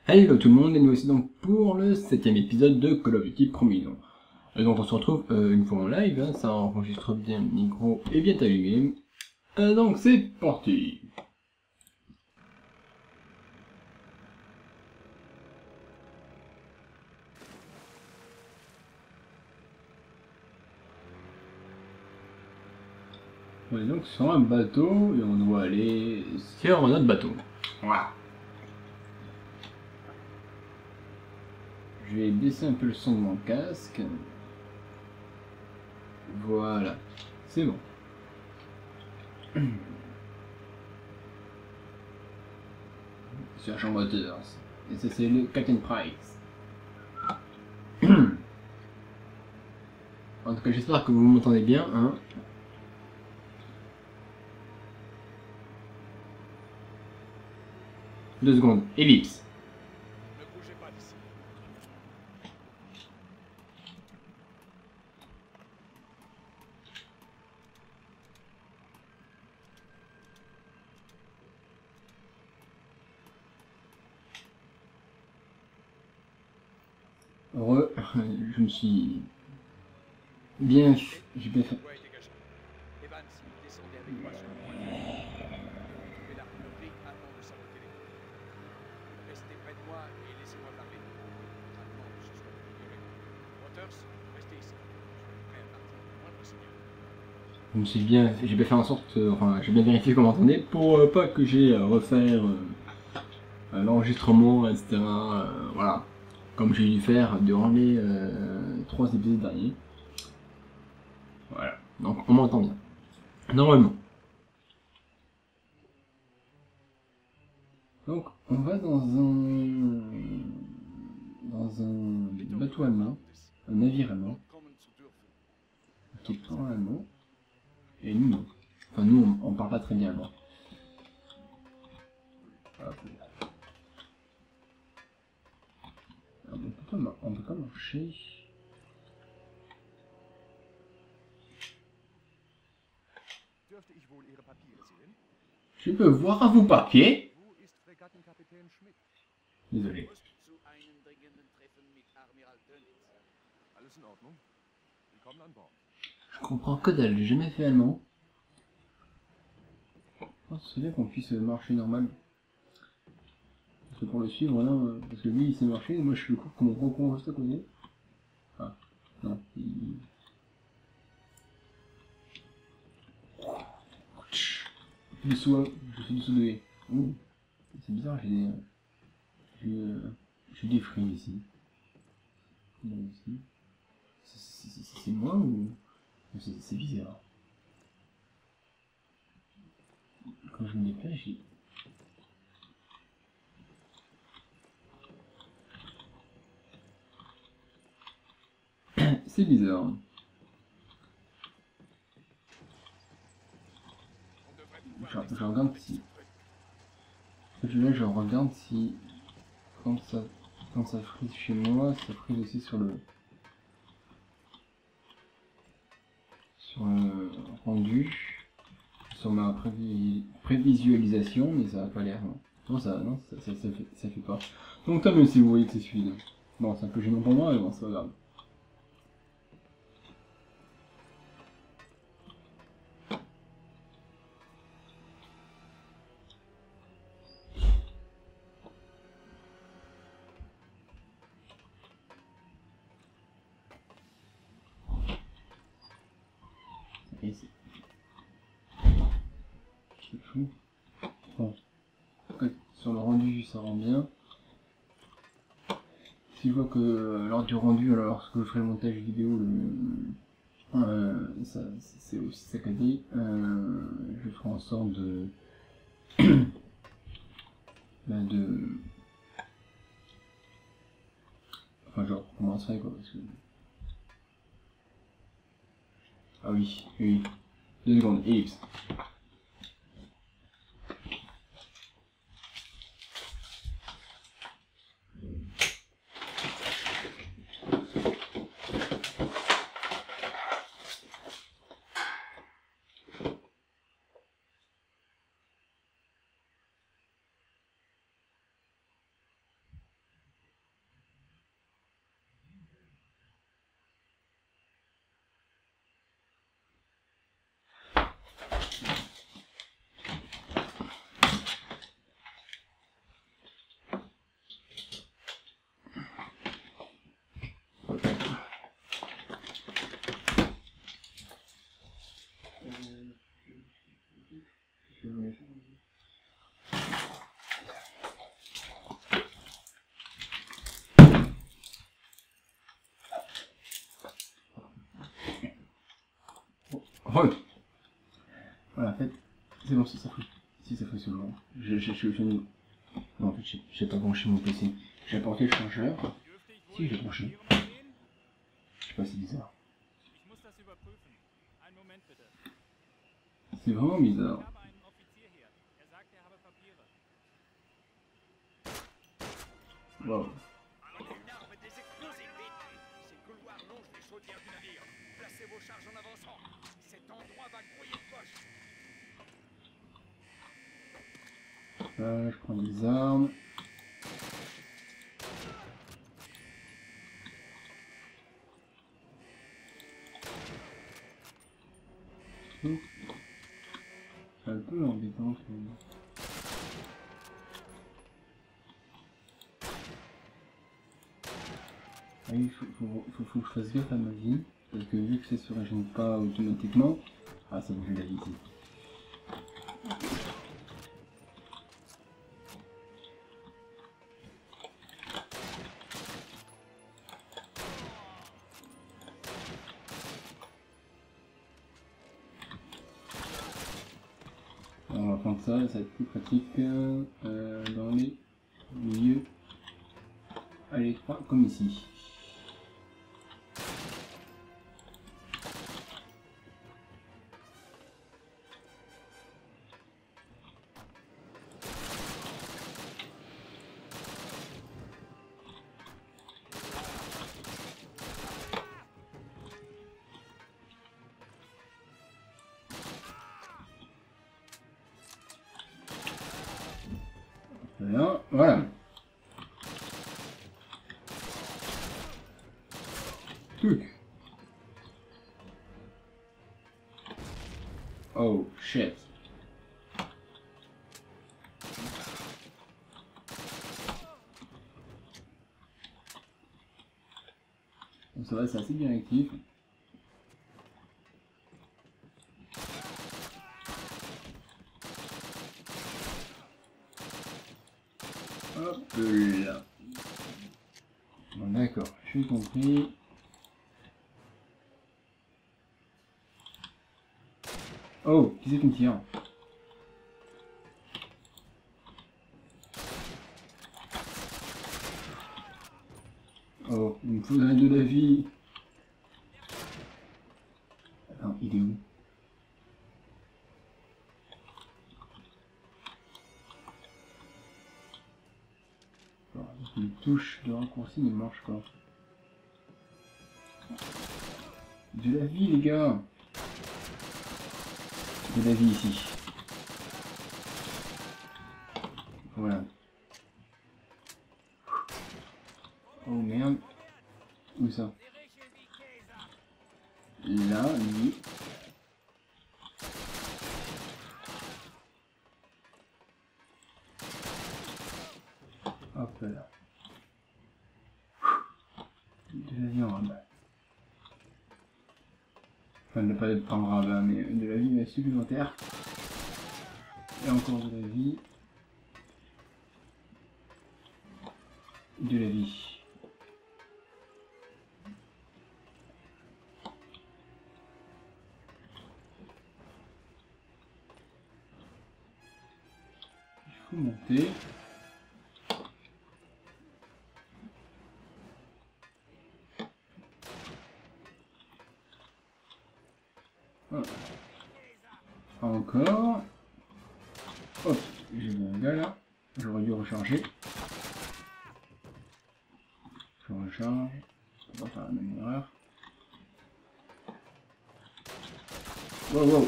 Hello tout le monde, et nous voici donc pour le 7ème épisode de Call of Duty Promission. Et donc on se retrouve une fois en live, hein, ça enregistre bien, le micro est bien allumé. Donc c'est parti. On est donc sur un bateau et on doit aller sur notre bateau. Voilà. Je vais baisser un peu le son de mon casque. Voilà, c'est bon. C'est un chambre moteur. Et ça c'est le Captain Price. En tout cas j'espère que vous m'entendez bien, hein. Deux secondes, ellipse. Ne bougez pas d'ici. Je me suis bien... J'ai bien fait... Voie est dégagée. Evans, descendez avec moi sur le point de vue. Et l'artillerie attend de saboter les côtes. Restez près de moi et laissez-moi parler. J'attends que ce soit amélioré. Waters, restez ici. Je suis prêt à partir le moindre signal. Je me suis bien... J'ai bien fait en sorte... enfin, j'ai bien vérifié comment m'entendez pour pas que j'ai à refaire l'enregistrement, etc. Voilà. Comme j'ai dû faire durant les 3 épisodes derniers. Voilà. Donc on m'entend bien. Normalement. Donc on va dans un bateau allemand, un navire allemand, qui est en allemand, et nous non. Enfin nous on parle pas très bien allemand. Voilà. On peut pas marcher. Dürfte ich wohl Ihre Papiere sehen? Je peux voir vos papiers. Wo ist Fregattenkapitän Schmidt? Désolé. Zu einem dringenden Treffen mit Admiral Dönitz. Alles in Ordnung. Willkommen an Bord. Je comprends que dalle, j'ai jamais fait allemand. Oh, c'est bien qu'on puisse marcher normal. Parce que pour le suivre, là, parce que lui il sait marcher, moi je suis le coup comme on recourt juste à côté. Ah, non. Du soin, je suis du soulevé. Ouh, c'est bizarre, j'ai des fruits ici. Ici. C'est moi ou c'est bizarre. Quand je me dépêche, j'ai... C'est bizarre. Je regarde si... Là, je regarde si... Quand ça frise chez moi, ça frise aussi sur le rendu, sur ma prévisualisation, mais ça a pas l'air. Non, ça fait pas. Donc tant mieux si vous voyez que c'est fluide. Bon, c'est un peu gênant pour moi, mais bon, c'est pas grave. Et c'est fou. Bon. Sur le rendu, ça rend bien. Si je vois que lors du rendu, alors lorsque je ferai le montage vidéo, c'est aussi saccadé, je ferai en sorte de... Enfin, je recommencerai quoi, parce que... Ah oui, oui. 2 secondes, ellipse. Re. Voilà, en fait, c'est bon, si ça fout. Si ça fout, c'est bon. Non, en fait, j'ai pas branché mon PC. J'ai apporté le chargeur. Si, j'ai branché. Je sais pas, c'est bizarre. C'est vraiment bizarre. Wow. Une arme des explosifs vite. Ces couloirs longent les chaudières du navire. Placez vos charges en avançant. Cet endroit va grouiller de poche. Je prends des armes. C'est un peu embêtant finalement. Ah oui, faut que je fasse gaffe à ma vie, parce que vu que ça se régène pas automatiquement, ah ça bouge la vie ici. Alors, on va prendre ça, ça va être plus pratique dans les milieux à l'étroit comme ici. Voilà. Truc. Oh shit. Donc ça va, c'est assez directif. Hop là. Bon, d'accord, je suis compris. Oh, qui c'est qui me tire? Oh, il me faudrait de la vie. Attends, il est où? Une touche de raccourci ne marche pas. De la vie, les gars. De la vie ici. Voilà. Oh merde. Où ça? Là, oui. Hop là. De la vie en rabat. Enfin, ne pas être en rabat, mais de la vie mais supplémentaire. Et encore de la vie. De la vie. Il faut monter. Voilà. Encore. Hop, j'ai un gars là. J'aurais dû recharger. Je recharge. On va faire la même erreur. Wow, wow.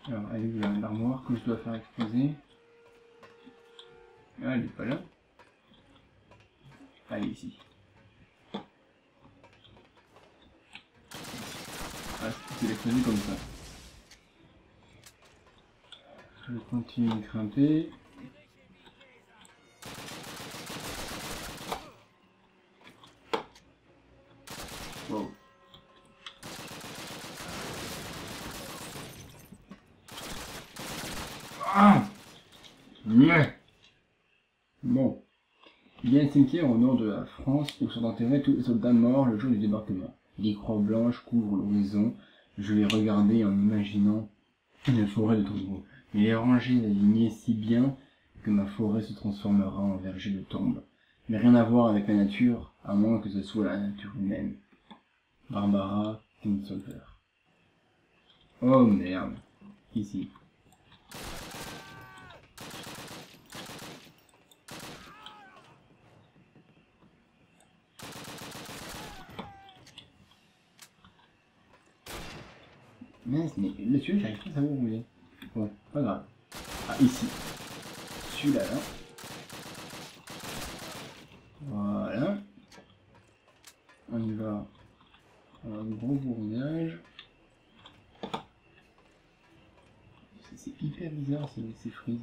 Alors, elle est où l'armoire que je dois faire exploser? Ah, elle est pas là. Ah, elle est ici. Ah, c'est l'exploser comme ça. Je continue de grimper. Wow. Ah! Ouais. Bon. Il y a un cimetière au nord de la France où sont enterrés tous les soldats morts le jour du débarquement. Les croix blanches couvrent l'horizon. Je les regardais en imaginant une forêt de tombeaux. Mais les rangées alignées si bien que ma forêt se transformera en verger de tombe. Mais rien à voir avec la nature, à moins que ce soit la nature humaine. Barbara Kingsolver. Oh merde. Ici. Mince, mais le tuyau, j'arrive pas à savoir où il est. Bon, pas grave. Ah, ici. Celui-là, là. Voilà. On y va. Un gros bourrinage. C'est hyper bizarre ces frises.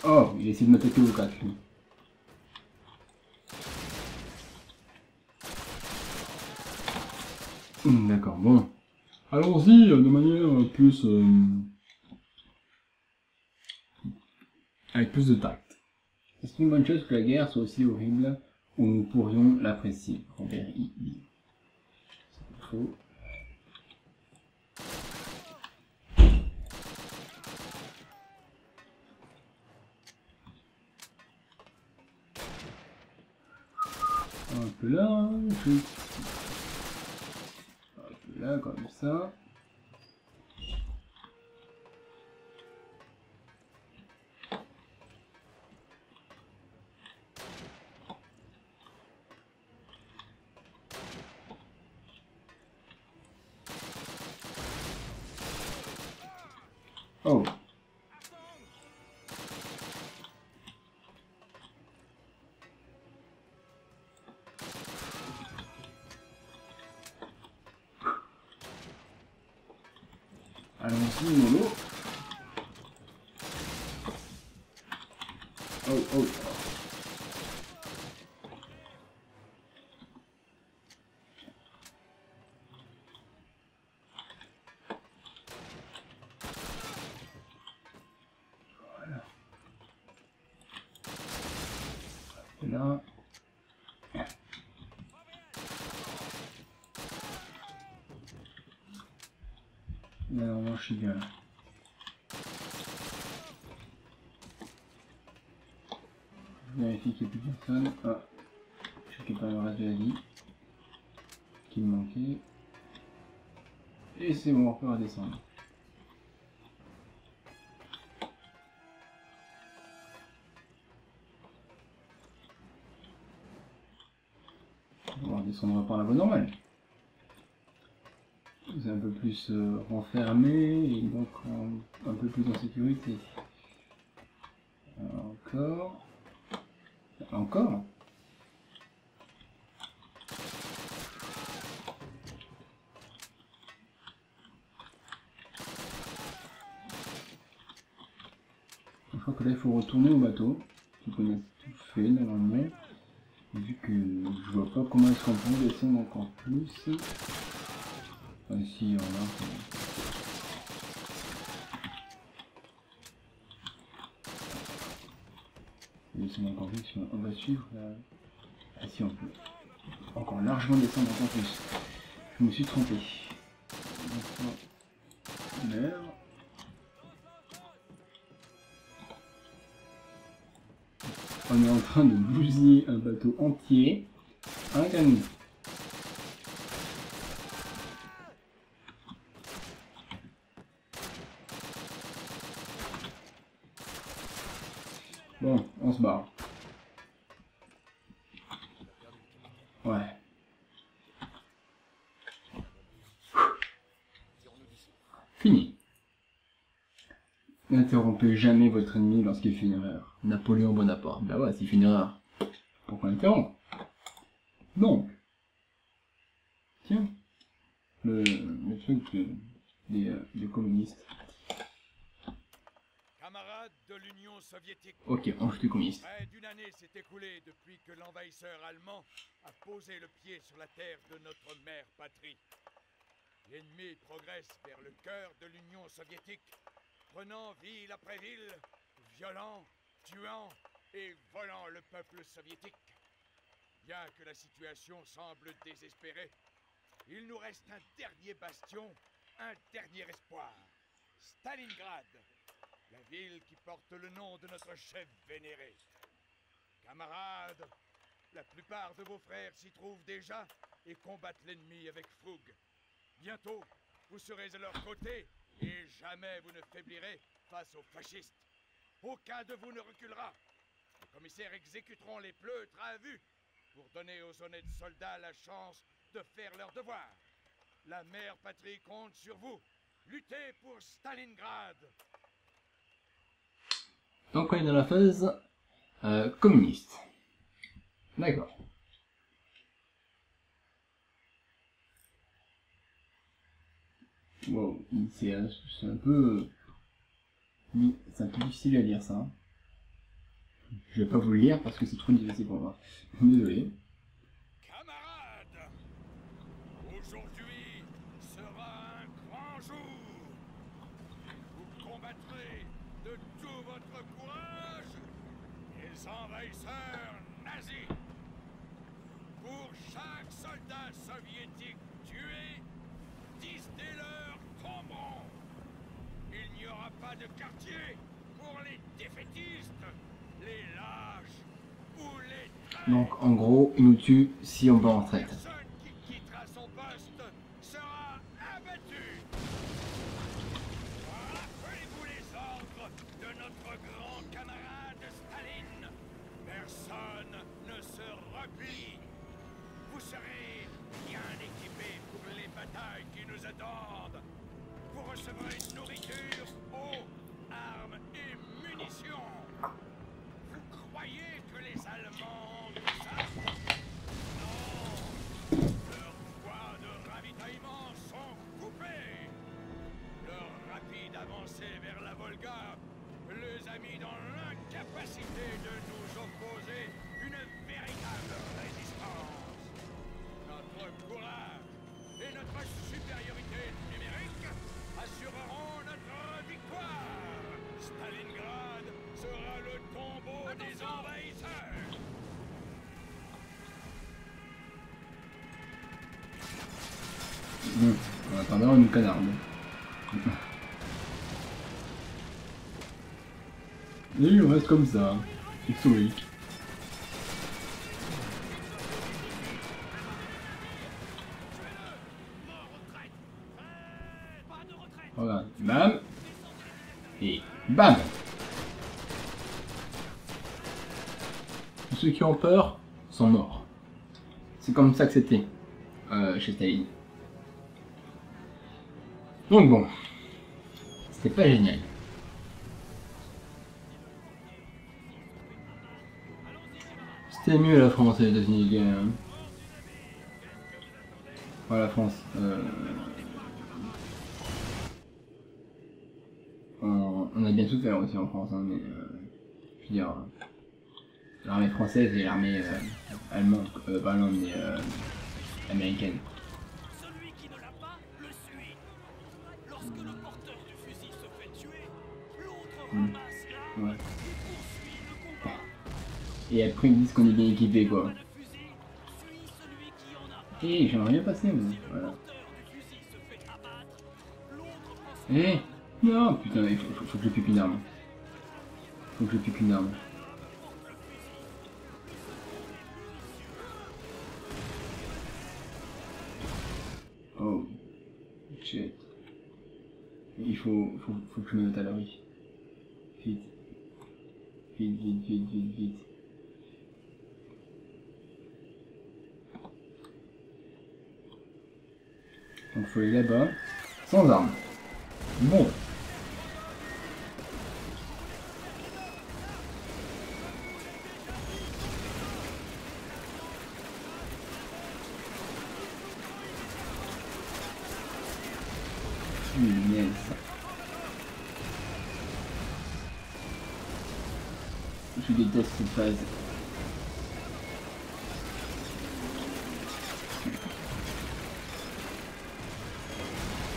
Oh, il essaie de m'attaquer au 4 lui. D'accord, bon. Allons-y de manière plus... avec plus de tact. C'est une bonne chose que la guerre soit aussi horrible, ou nous pourrions l'apprécier. Robert I. C'est faux. Un peu là, un peu là, comme ça. Oh. Allons-y, mollo. Oh, oh. Voilà. Là. Là, normalement, je suis bien. Je vérifie qu'il n'y a plus personne. Ah. Je récupère le reste de la vie. Qui me manquait. Et c'est bon, on peut redescendre. On redescendra par la voie normale. C'est un peu plus renfermé et donc un peu plus en sécurité. Encore. Encore. Je crois que là il faut retourner au bateau. Donc on a tout fait normalement. Vu que je vois pas comment est-ce qu'on peut descendre encore plus. Enfin si, on a. Descendre encore plus, on va suivre là. Ah si on peut. Encore largement descendre encore plus. Je me suis trompé. Merde. On est en train de bousiller un bateau entier. Un camion. Bon, on se barre. Ouais. Fini. N'interrompez jamais votre ennemi lorsqu'il fait une erreur. Napoléon Bonaparte. Bah ouais, s'il fait une erreur. Pourquoi l'interrompre? Donc. Tiens. Le truc des communistes. Camarades, Camarades de l'Union soviétique, Ok, enjeu communiste. près d'une année s'est écoulée depuis que l'envahisseur allemand a posé le pied sur la terre de notre mère patrie. L'ennemi progresse vers le cœur de l'Union soviétique, prenant ville après ville, violant, tuant et volant le peuple soviétique. Bien que la situation semble désespérée, il nous reste un dernier bastion, un dernier espoir. Stalingrad, la ville qui porte le nom de notre chef vénéré. Camarades, la plupart de vos frères s'y trouvent déjà et combattent l'ennemi avec fougue. Bientôt, vous serez à leur côté et jamais vous ne faiblirez face aux fascistes. Aucun de vous ne reculera. Les commissaires exécuteront les pleutres à vue pour donner aux honnêtes soldats la chance de faire leur devoir. La mère patrie compte sur vous. Luttez pour Stalingrad. Donc on est dans la phase communiste. D'accord. Wow, c'est un peu... c'est un peu difficile à lire ça. Hein. Je vais pas vous le lire parce que c'est trop difficile pour moi. Désolé. Camarades, aujourd'hui sera un grand jour. Vous combattrez de tout votre courage les envahisseurs nazis. Pour chaque soldat soviétique tué, 10 des leurs tomberont. Il n'y aura pas de quartier pour les défaitistes, les lâches ou les traîtres. Donc en gros, il nous tue si on va en retraite. Personne qui quittera son poste sera abattu. Rappelez-vous les ordres de notre grand camarade Staline. Personne ne se replie. Vous serez bien équipés pour les batailles qui nous attendent. Vous recevrez nourriture, eau, armes et munitions. Vous croyez que les Allemands savent? Non. Leurs voies de ravitaillement sont coupées. Leur rapide avancée vers la Volga les a mis dans l'incapacité de nous opposer une véritable résistance. Notre courage et notre supériorité numérique assureront notre victoire. Stalingrad sera le tombeau des envahisseurs. En attendant, une canarde. Et on reste comme ça, historique. Voilà, bam. Et bam. Tous ceux qui ont peur sont morts. C'est comme ça que c'était chez Staline. Donc bon, c'était pas génial. C'était mieux la France et les États-Unis. Voilà, la France. On a bien souffert aussi en France, hein, mais je veux dire, l'armée française et l'armée allemande, pas allemande, mais américaine. Celui qui ne l'a pas le suit. Lorsque le porteur du fusil se fait tuer, l'autre ramasse l'arme Ouais. et poursuit le combat. Et après ils disent qu'on est bien équipé quoi. Le fusil suit celui qui en a pas. Et j'aimerais bien passer, mais Le voilà. porteur du fusil se fait abattre, l'autre prend son Eh non, putain, il faut que je pique une arme. Faut que je pique une arme. Oh, shit. Il faut que je me mette à l'abri. Vite. Vite, vite, vite, vite, vite. Donc faut aller là-bas, sans armes. Bon. Punaise. Je déteste cette phase.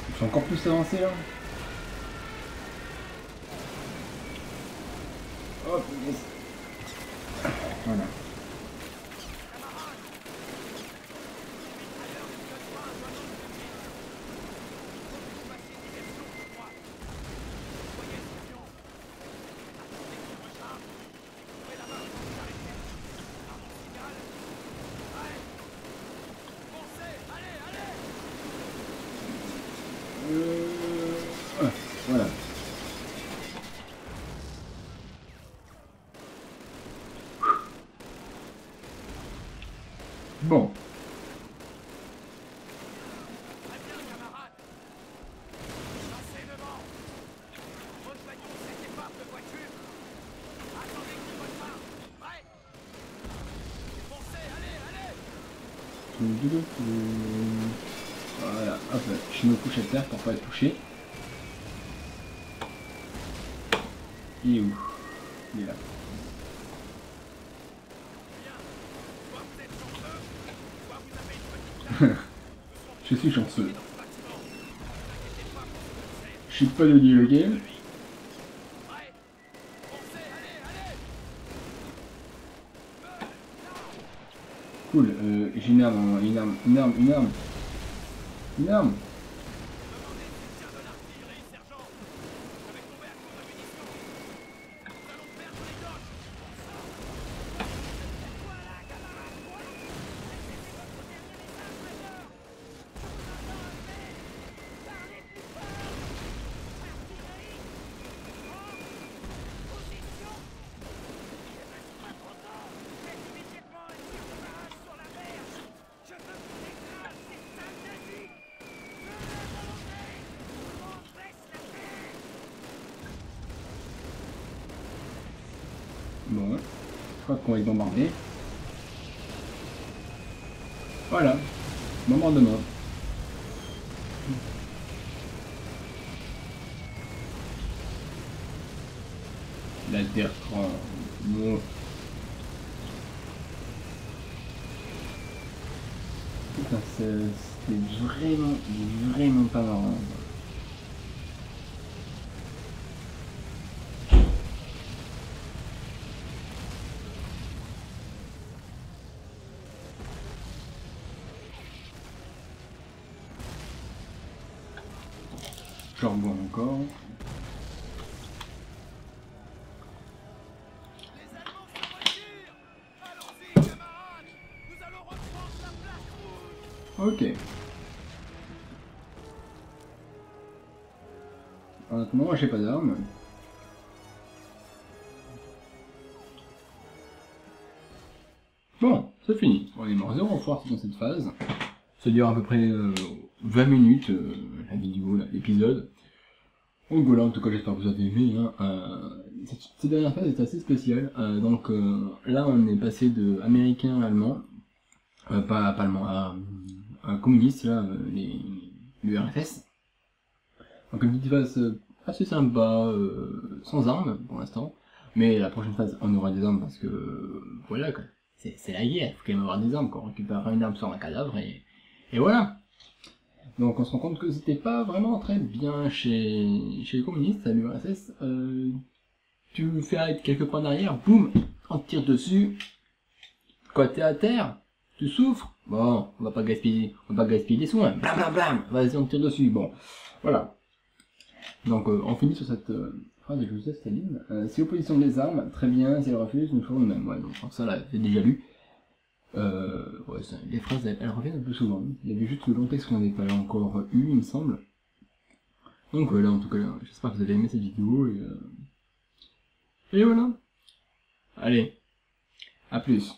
Je suis encore plus avancé là. Hop, yes. Voilà. Voilà. Bon. Très bien, camarade. Passez devant. Rejoignons cette épave de voiture. Attendez qu'il repart. Prêt? Foncez, allez, allez. Voilà, hop, je me couche à terre pour pas être touché. Il est où? Il est là. Soit vous êtes chanceux, soit vous avez une petite place. Je suis chanceux. Dans ce bâtiment. Ne t'inquiétez pas pour ce que c'est. Je suis pas de le game. Prêt? Foncez, allez, allez. Cool, j'ai une arme, une arme, une arme, une arme. Une arme. Demandez s'il tient de l'artillerie, sergent. Je vais tomber à court de munitions. Nous allons perdre les gauches. Voilà, camarade, voilà. Répétez votre dernier message, major. Je vous entends un peu. Parlez plus fort. Artillerie. En position. Ne passe pas trop tôt. Faites immédiatement un tir de barrage sur la berge. Je veux qu'on écrase ces sales nazis. Je la volonté. Tout le monde baisse la tête. Bon, je crois qu'on va être bombardé. Voilà, bombardement. La terre tremble. Bon. Putain, c'était vraiment pas marrant. J'en bois encore. Les Allemands se retirent. Allons-y, camarades. Nous allons reprendre la place rouge. Ok. Honnêtement, moi j'ai pas d'armes. Bon, c'est fini. On est mort 0 force dans cette phase. Ça dure à peu près 20 minutes, la vidéo, l'épisode. Donc voilà, en tout cas j'espère que vous avez aimé. Hein. Cette dernière phase est assez spéciale. Donc là on est passé de américain à allemand. Pas allemand, à communiste, là, l'URSS. Donc une petite phase assez sympa, sans armes pour l'instant. Mais la prochaine phase on aura des armes parce que voilà quoi. C'est la guerre, il faut quand même avoir des armes, quand on récupère une arme sur un cadavre et voilà. Donc on se rend compte que c'était pas vraiment très bien chez les communistes, à l'URSS. Tu fais arrêter quelques pas en arrière, boum, on te tire dessus. Quoi, t'es à terre, tu souffres. Bon, on va pas gaspiller des soins. Blam blam blam, vas-y on te tire dessus. Bon, voilà. Donc on finit sur cette phrase de Joseph Staline. Si opposition des armes, très bien. Si elle refuse, nous ferons le même. Ouais, donc ça là, c'est déjà lu. Ouais, les phrases, elles reviennent un peu souvent. Il y avait juste le long texte qu'on n'avait pas encore eu, il me semble. Donc voilà, en tout cas, j'espère que vous avez aimé cette vidéo, et voilà. Allez, à plus.